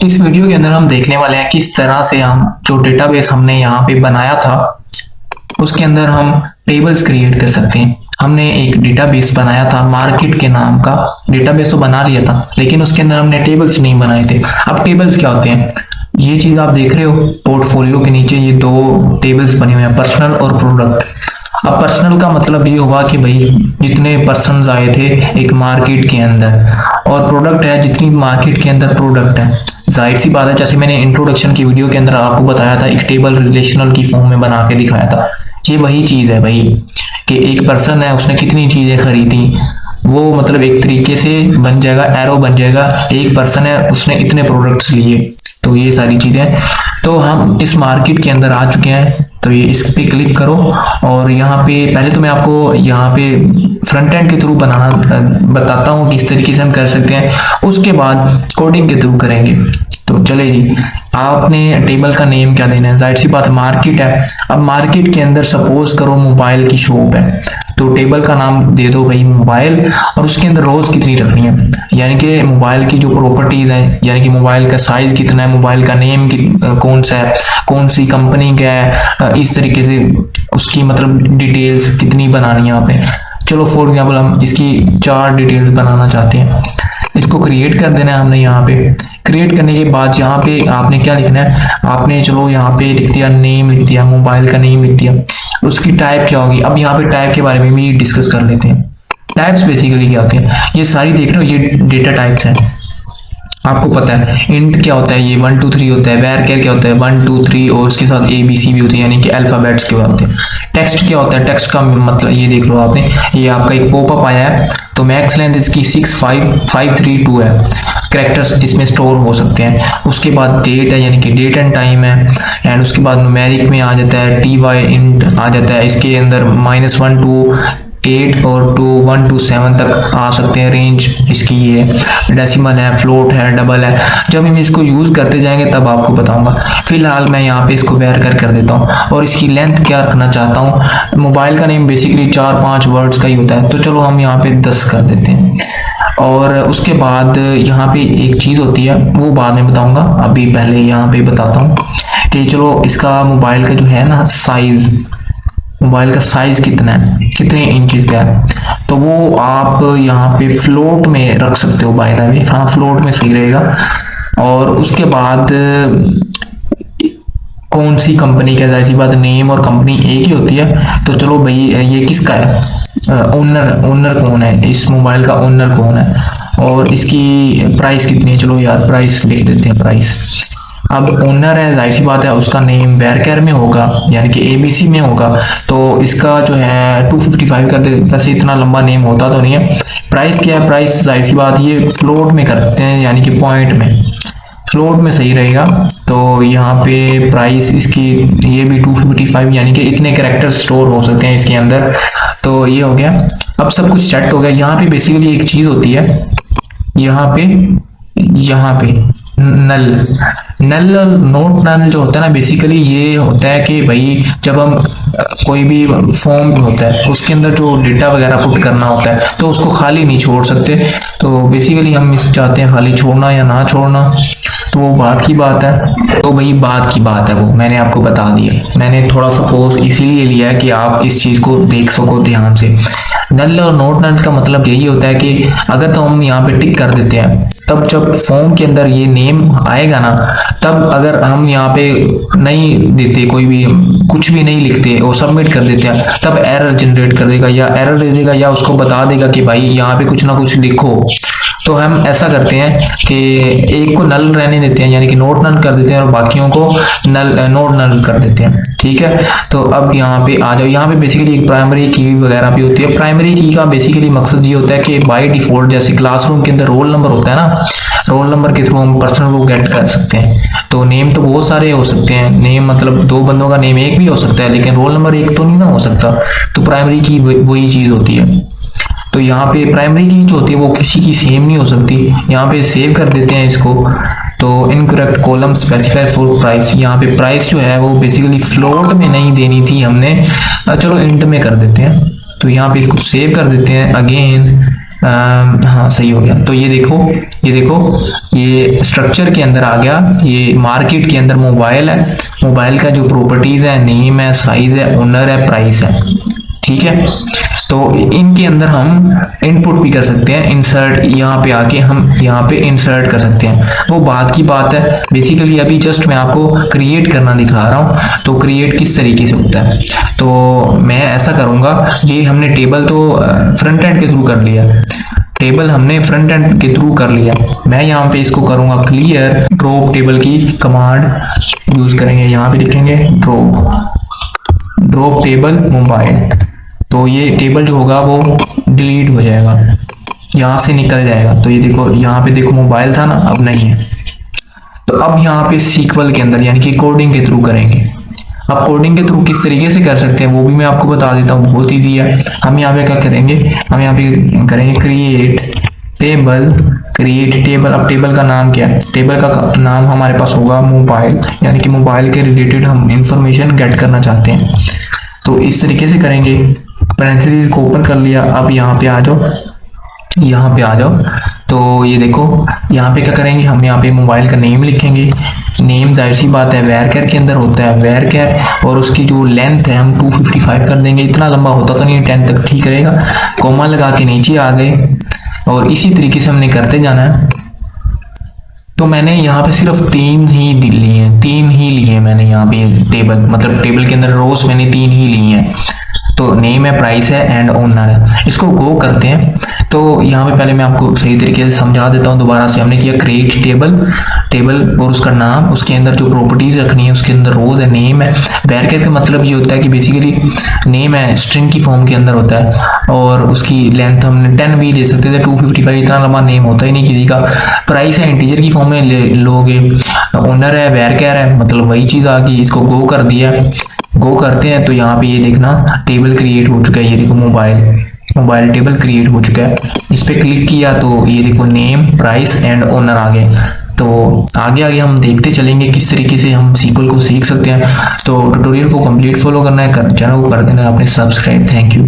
इस वीडियो के अंदर हम देखने वाले हैं किस तरह से हम जो डेटाबेस हमने यहाँ पे बनाया था उसके अंदर हम टेबल्स क्रिएट कर सकते हैं। हमने एक डेटाबेस बनाया था मार्केट के नाम का। डेटाबेस तो बना लिया था लेकिन उसके अंदर हमने टेबल्स नहीं बनाए थे। अब टेबल्स क्या होते हैं, ये चीज आप देख रहे हो पोर्टफोलियो के नीचे ये दो टेबल्स बने हुए हैं, पर्सनल और प्रोडक्ट। अब पर्सनल का मतलब ये हुआ कि भाई जितने पर्सन्स आए थे एक मार्केट के अंदर, और प्रोडक्ट है जितनी मार्केट के अंदर प्रोडक्ट है। जाहिर सी बात है, जैसे मैंने इंट्रोडक्शन की वीडियो के अंदर आपको बताया था, एक टेबल रिलेशनल की फॉर्म में बना के दिखाया था। ये वही चीज है भाई कि एक पर्सन है उसने कितनी चीजें खरीदी, वो मतलब एक तरीके से बन जाएगा, एरो बन जाएगा। एक पर्सन है उसने इतने प्रोडक्ट्स लिए, तो ये सारी चीजें। तो हम इस मार्केट के अंदर आ चुके हैं, तो ये इस पे क्लिक करो और यहाँ पे पहले तो मैं आपको यहाँ पे फ्रंट एंड के थ्रू बनाना बताता हूँ किस तरीके से हम कर सकते हैं, उसके बाद कोडिंग के थ्रू करेंगे। तो चले जी, आपने टेबल का नेम क्या देना है, जाहिर सी बात है मार्केट है। अब मार्केट के अंदर सपोज करो मोबाइल की शॉप है, तो टेबल का नाम दे दो भाई मोबाइल, और उसके अंदर रोज कितनी रखनी है, यानी कि मोबाइल की जो प्रॉपर्टीज है, यानी कि मोबाइल का साइज कितना है, मोबाइल का नेम कौन सा है, कौन सी कंपनी का है, इस तरीके से उसकी मतलब डिटेल्स कितनी बनानी है यहाँ पे। चलो फॉर एग्जाम्पल हम इसकी 4 डिटेल्स बनाना चाहते हैं, इसको क्रिएट कर देना है हमने। यहाँ पे क्रिएट करने के बाद यहाँ पे आपने क्या लिखना है, आपने चलो यहाँ पे लिख दिया नेम, लिख दिया मोबाइल का नेम लिख दिया। उसकी टाइप क्या होगी, अब यहाँ पे टाइप के बारे में भी डिस्कस कर लेते हैं। टाइप्स बेसिकली क्या होते हैं, ये सारी देख रहे हो, ये डेटा टाइप्स हैं। आपको पता है इंट क्या होता है, ये 1 2 3 होता है। वैर क्या होता है, 1 2 3, और उसके साथ ABC भी होती है, यानी कि अल्फाबेट्स के होते हैं। टेक्स्ट क्या होता है, टेक्स्ट का मतलब ये देख लो आपने, ये आपका एक पॉपअप आया है, तो मैक्स लेंथ इसकी 65532 है। कैरेक्टर्स इसमें स्टोर हो सकते हैं। उसके बाद डेट है, यानी कि डेट एंड टाइम है। एंड उसके बाद न्यूमेरिक में आ जाता है, TY इंट आ जाता है। इसके अंदर -1 to 8 और 1 to 7 तक आ सकते हैं रेंज इसकी। ये डेसिमल है, फ्लोट है, डबल है। जब हम इसको यूज करते जाएंगे तब आपको बताऊंगा। फिलहाल मैं यहाँ पे इसको वेर कर देता हूँ, और इसकी लेंथ क्या रखना चाहता हूँ। मोबाइल का नेम बेसिकली 4-5 वर्ड्स का ही होता है, तो चलो हम यहाँ पे 10 कर देते हैं। और उसके बाद यहाँ पे एक चीज होती है, वो बाद में बताऊंगा, अभी पहले यहाँ पे बताता हूँ कि चलो इसका मोबाइल का जो है ना साइज, मोबाइल का साइज कितना है, कितने इंचेस का है, तो वो आप यहाँ पे फ्लोट में रख सकते हो। बाय द वे हाँ, फ्लोट में सही रहेगा। और उसके बाद कौन सी कंपनी का, ऐसी बात नेम और कंपनी एक ही होती है। तो चलो भाई ये किसका है, ओनर कौन है, इस मोबाइल का ओनर कौन है, और इसकी प्राइस कितनी है। चलो यार प्राइस लिख देते हैं, प्राइस। अब ओनर है, जाहिर सी बात है उसका नेम वेरकेर में होगा, यानी कि ABC में होगा, तो इसका जो है 255 कर दे। वैसे इतना लंबा नेम होता तो नहीं है। प्राइस क्या है, प्राइस जाहिर सी बात ये फ्लोट में करते हैं, यानी कि पॉइंट में, फ्लोट में सही रहेगा। तो यहाँ पे प्राइस इसकी ये भी 255, यानी कि इतने कैरेक्टर स्टोर हो सकते हैं इसके अंदर। तो ये हो गया, अब सब कुछ सेट हो गया। यहाँ पे बेसिकली एक चीज होती है, यहाँ पे नल नोट नल जो होता है ना, बेसिकली ये होता है कि भाई जब हम कोई भी फॉर्म होता है उसके अंदर जो डेटा वगैरह पुट करना होता है, तो उसको खाली नहीं छोड़ सकते। तो बेसिकली हम इस चाहते हैं खाली छोड़ना या ना छोड़ना, तो वो बात की बात है। तो भाई बात की बात है, वो मैंने आपको बता दिया। मैंने थोड़ा सा पोज इसीलिए लिया है कि आप इस चीज को देख सको ध्यान से। नल और नोट नल का मतलब यही होता है कि अगर तो हम यहाँ पे टिक कर देते हैं, तब जब फॉर्म के अंदर ये नेम आएगा ना, तब अगर हम यहाँ पे नहीं देते, कोई भी कुछ भी नहीं लिखते और सबमिट कर देते हैं, तब एरर जनरेट कर देगा, या एरर दे देगा, या उसको बता देगा कि भाई यहाँ पे कुछ ना कुछ लिखो। तो हम ऐसा करते हैं कि एक को नल रहने देते हैं, यानी कि नोट नल कर देते हैं, और बाकियों को नोट नल कर देते हैं। ठीक है, तो अब यहाँ पे आ जाओ। यहाँ पे बेसिकली एक प्राइमरी की वगैरह भी होती है। प्राइमरी की का बेसिकली मकसद ये होता है कि बाय डिफॉल्ट जैसे क्लासरूम के अंदर रोल नंबर होता है ना, रोल नंबर के थ्रू हम पर्सन को गेट कर सकते हैं। तो नेम तो बहुत सारे हो सकते हैं, नेम मतलब 2 बंदों का नेम एक भी हो सकता है, लेकिन रोल नंबर एक तो नहीं ना हो सकता। तो प्राइमरी की वही चीज होती है। तो यहाँ पे प्राइमरी की जो होती है वो किसी की सेम नहीं हो सकती। यहाँ पे सेव कर देते हैं इसको। तो incorrect column specify for price, यहाँ पे प्राइस जो है वो बेसिकली फ्लोट में नहीं देनी थी हमने, चलो इंट में कर देते हैं। तो यहाँ पे इसको सेव कर देते हैं अगेन। हाँ सही हो गया। तो ये देखो, ये देखो, ये स्ट्रक्चर के अंदर आ गया, ये मार्केट के अंदर मोबाइल है, मोबाइल का जो प्रॉपर्टीज है, नेम है, साइज है, ओनर है, प्राइस है, ठीक है। तो इनके अंदर हम इनपुट भी कर सकते हैं, इंसर्ट, यहाँ पे आके हम यहाँ पे इंसर्ट कर सकते हैं, वो बात की बात है। बेसिकली अभी जस्ट मैं आपको क्रिएट करना दिखा रहा हूँ, तो क्रिएट किस तरीके से होता है। तो मैं ऐसा करूँगा, ये हमने टेबल तो फ्रंट एंड के थ्रू कर लिया, टेबल हमने फ्रंट एंड के थ्रू कर लिया। मैं यहाँ पे इसको करूँगा क्लियर, ड्रॉप टेबल की कमांड यूज करेंगे, यहाँ पे लिखेंगे ड्रॉप टेबल मोबाइल, तो ये टेबल जो होगा वो डिलीट हो जाएगा, यहाँ से निकल जाएगा। तो ये देखो, यहाँ पे देखो मोबाइल था ना, अब नहीं है। तो अब यहाँ पे सीक्वल के अंदर यानी कि कोडिंग के थ्रू करेंगे। अब कोडिंग के थ्रू किस तरीके से कर सकते हैं वो भी मैं आपको बता देता हूँ, बहुत ईजी है। हम यहाँ पे क्या करेंगे, हम यहाँ पे करेंगे क्रिएट टेबल, क्रिएट टेबल। अब टेबल का नाम क्या है, टेबल का नाम हमारे पास होगा मोबाइल, यानी कि मोबाइल के रिलेटेड हम इंफॉर्मेशन गेट करना चाहते हैं। तो इस तरीके से करेंगे, पैरेंथेसिस को ओपन कर लिया। अब यहाँ पे आ जाओ, यहाँ पे आ जाओ। तो ये देखो, यहाँ पे क्या करेंगे, हम यहाँ पे मोबाइल का नेम लिखेंगे। नेम जाहिर सी बात है वेरकेर के अंदर होता है, वेरकेर, और उसकी जो लेंथ है हम 255 कर देंगे। इतना लंबा होता तो नहीं, 10 तक ठीक रहेगा। कोमा लगा के नीचे आ गए, और इसी तरीके से हमने करते जाना है। तो मैंने यहाँ पे सिर्फ 3 ही लिए हैं, 3 ही लिए मैंने यहाँ पे टेबल, मतलब टेबल के अंदर रोज मैंने 3 ही लिए हैं। तो नेम है, प्राइस है, एंड ओनर है। इसको गो करते हैं। तो यहाँ पे पहले मैं आपको सही तरीके से समझा देता हूँ दोबारा से। हमने किया क्रिएट टेबल, टेबल और उसका नाम, उसके अंदर जो प्रॉपर्टीज रखनी है, उसके अंदर रोज है, नेम है। वेरकेर का मतलब ये होता है कि बेसिकली नेम है स्ट्रिंग की फॉर्म के अंदर होता है, और उसकी लेंथ हमने 10 भी ले सकते थे, 255 इतना लंबा नेम होता ही नहीं किसी का। प्राइस है इंटीजर की फॉर्म में लोगे। ओनर है, वेरकेर है, मतलब वही चीज आ गई। इसको गो कर दिया, गो करते हैं। तो यहाँ पे ये देखना टेबल क्रिएट हो चुका है, ये देखो मोबाइल टेबल क्रिएट हो चुका है। इस पे क्लिक किया तो ये देखो नेम, प्राइस एंड ओनर आ गए। तो आगे आगे हम देखते चलेंगे किस तरीके से हम सीक्वल को सीख सकते हैं। तो ट्यूटोरियल को कंप्लीट फॉलो करना है, चैनल को कर देना अपने सब्सक्राइब। Thank you.